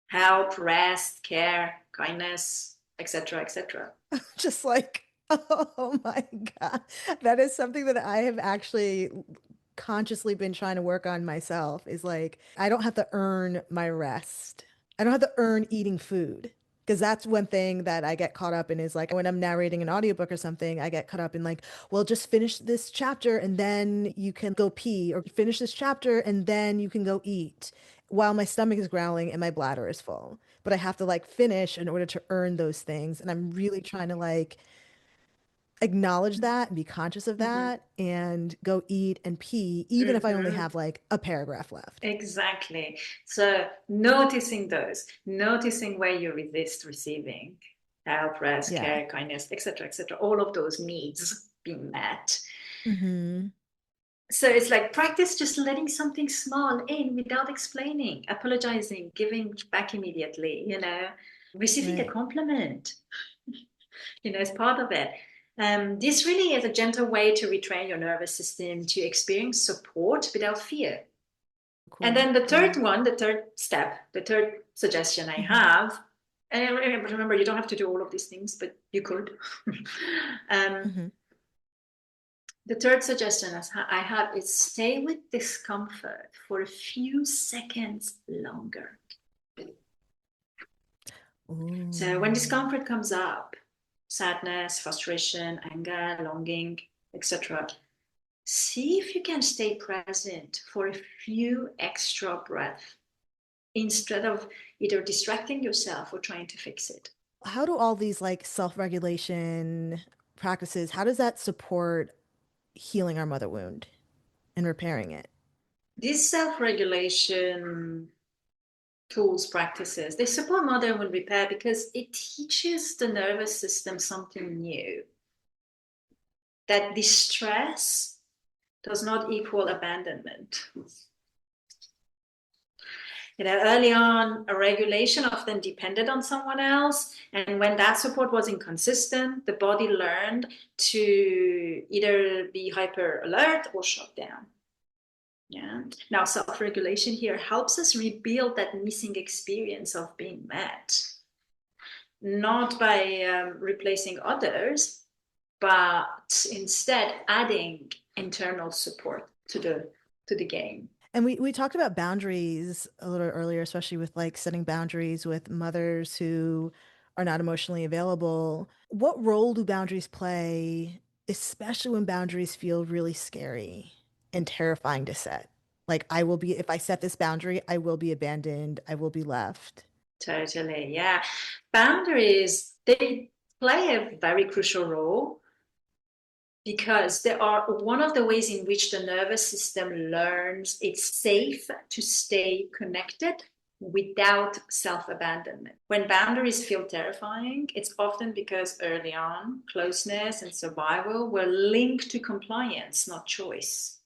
help, rest, care, kindness, etc., etc. Just like, oh my God. That is something that I have actually consciously been trying to work on myself is like, I don't have to earn my rest. I don't have to earn eating food. Because that's one thing that I get caught up in is like when I'm narrating an audiobook or something, I get caught up in like, well, just finish this chapter and then you can go pee, or finish this chapter and then you can go eat while my stomach is growling and my bladder is full. But I have to like finish in order to earn those things. And I'm really trying to like acknowledge that and be conscious of Mm-hmm. that and go eat and pee, even if I only Mm-hmm. have like a paragraph left. Exactly. So noticing those, noticing where you resist receiving help, rest, Yeah. care, kindness, etc., etc., all of those needs. being met. Mm-hmm. So it's like practice just letting something small in without explaining, apologizing, giving back immediately, receiving a Right. compliment, as part of it. This really is a gentle way to retrain your nervous system to experience support without fear. And Cool. then the Yeah. third suggestion I Mm-hmm. have, and remember, you don't have to do all of these things, but you could. Mm-hmm. The third suggestion I have is stay with discomfort for a few seconds longer. So when Ooh. discomfort comes up, sadness, frustration, anger, longing, etc., see if you can stay present for a few extra breaths instead of either distracting yourself or trying to fix it. How do all these like self-regulation practices, how does that support healing our mother wound and repairing it? These self-regulation tools, practices, they support mother wound repair because it teaches the nervous system something new. That distress does not equal abandonment. Early on, a regulation often depended on someone else. And when that support was inconsistent, the body learned to either be hyper alert or shut down. Yeah. Now, self-regulation here helps us rebuild that missing experience of being met, not by replacing others, but instead adding internal support to the game. And we talked about boundaries a little earlier, especially with like setting boundaries with mothers who are not emotionally available. What role do boundaries play, especially when boundaries feel really scary and terrifying to set? Like I will be, if I set this boundary, I will be abandoned, I will be left. Totally, yeah. Boundaries, they play a very crucial role because they are one of the ways in which the nervous system learns it's safe to stay connected without self-abandonment. When boundaries feel terrifying, it's often because early on, closeness and survival were linked to compliance, not choice.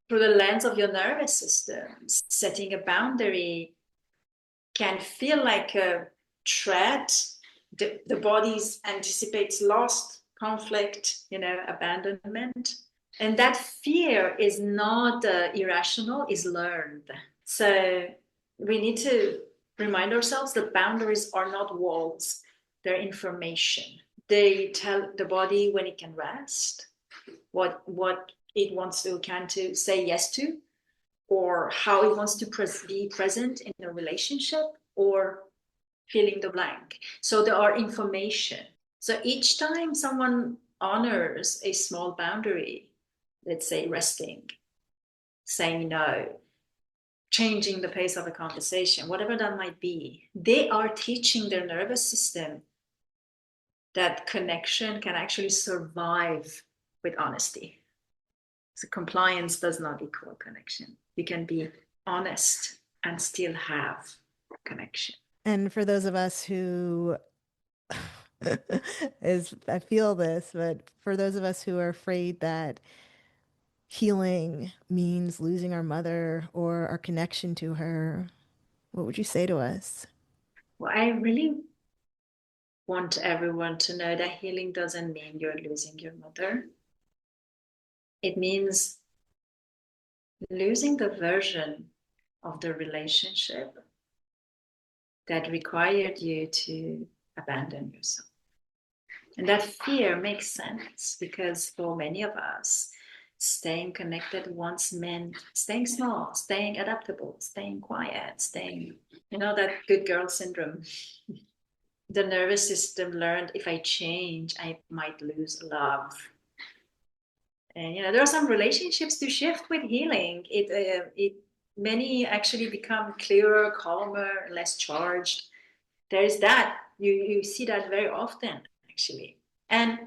Through the lens of your nervous system, setting a boundary can feel like a threat. The body anticipates loss, conflict, abandonment. And that fear is not irrational, is learned. So we need to remind ourselves that boundaries are not walls, they're information. They tell the body when it can rest, what it wants to can to say yes to, or how it wants to be present in a relationship, or filling the blank. So there are information. So each time someone honors a small boundary, let's say resting, saying no, changing the pace of a conversation, whatever that might be, they are teaching their nervous system that connection can actually survive with honesty. So compliance does not equal connection. You can be honest and still have connection. And for those of us who I feel this, but for those of us who are afraid that healing means losing our mother or our connection to her, what would you say to us? Well, I really want everyone to know that healing doesn't mean you're losing your mother. It means losing the version of the relationship that required you to abandon yourself. And that fear makes sense because for many of us, staying connected once meant staying small, staying adaptable, staying quiet, that good girl syndrome. The nervous system learned if I change, I might lose love. And there are some relationships to shift with healing. It many actually become clearer, calmer, less charged. There is that you see that very often actually, and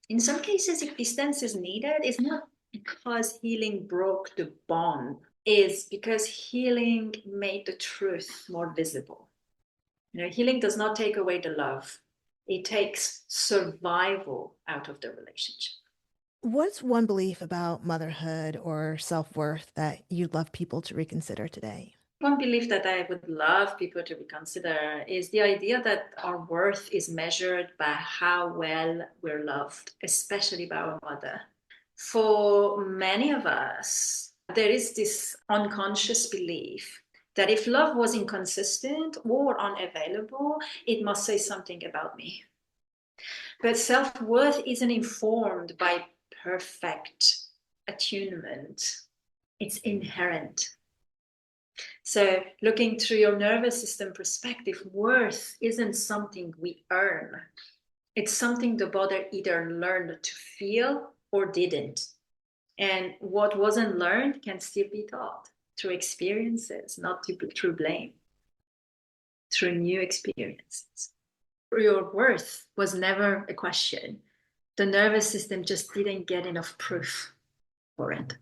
in some cases, if distance is needed, it's not because healing broke the bond, is because healing made the truth more visible. Healing does not take away the love. It takes survival out of the relationship. What's one belief about motherhood or self-worth that you'd love people to reconsider today? One belief that I would love people to reconsider is the idea that our worth is measured by how well we're loved, especially by our mother. For many of us, there is this unconscious belief that if love was inconsistent or unavailable, it must say something about me. But self-worth isn't informed by perfect attunement. It's inherent. So looking through your nervous system perspective, worth isn't something we earn. It's something the body either learned to feel or didn't. And what wasn't learned can still be taught through experiences, not through blame, through new experiences. Your worth was never a question. The nervous system just didn't get enough proof for it.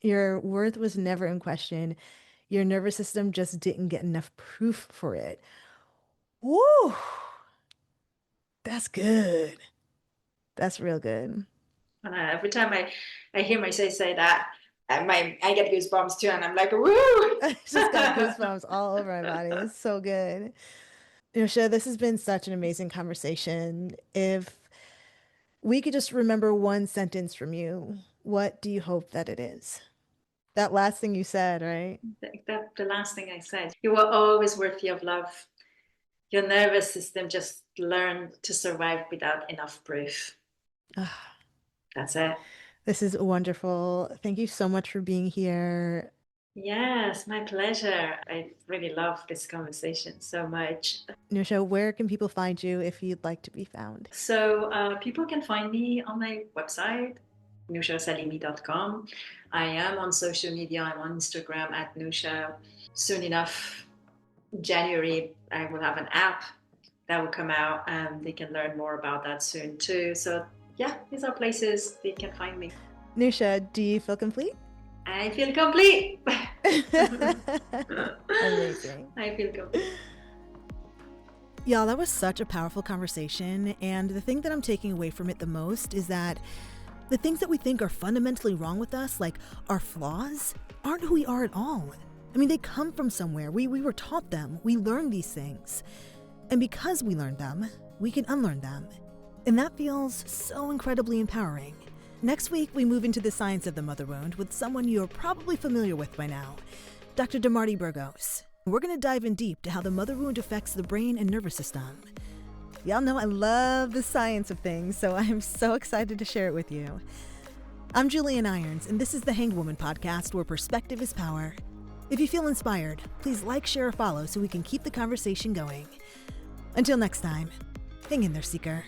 Your worth was never in question. Your nervous system just didn't get enough proof for it. Woo! That's good. That's real good. And every time I hear myself say that, I get goosebumps too, and I'm like, woo! I just got goosebumps all over my body. It's so good. Nousha, this has been such an amazing conversation. If we could just remember one sentence from you, what do you hope that it is? That last thing you said, right? The last thing I said. You are always worthy of love. Your nervous system just learned to survive without enough proof. That's it. This is wonderful. Thank you so much for being here. Yes, my pleasure. I really love this conversation so much. Nousha, where can people find you if you'd like to be found? So people can find me on my website, noushasalimi.com. I am on social media. I'm on Instagram at Nousha. Soon enough, January, I will have an app that will come out, and they can learn more about that soon too. So yeah, these are places they can find me. Nousha, do you feel complete? I feel complete. Amazing. I feel complete. Y'all, that was such a powerful conversation. And the thing that I'm taking away from it the most is that the things that we think are fundamentally wrong with us, like our flaws, aren't who we are at all. I mean, they come from somewhere. We were taught them. We learned these things. And because we learned them, we can unlearn them. And that feels so incredibly empowering. Next week, we move into the science of the mother wound with someone you're probably familiar with by now, Dr. Damarty Burgos. We're going to dive in deep to how the mother wound affects the brain and nervous system. Y'all know I love the science of things, so I am so excited to share it with you. I'm Julienne Irons, and this is the Hanged Woman podcast, where perspective is power. If you feel inspired, please like, share, or follow so we can keep the conversation going. Until next time, hang in there, Seeker.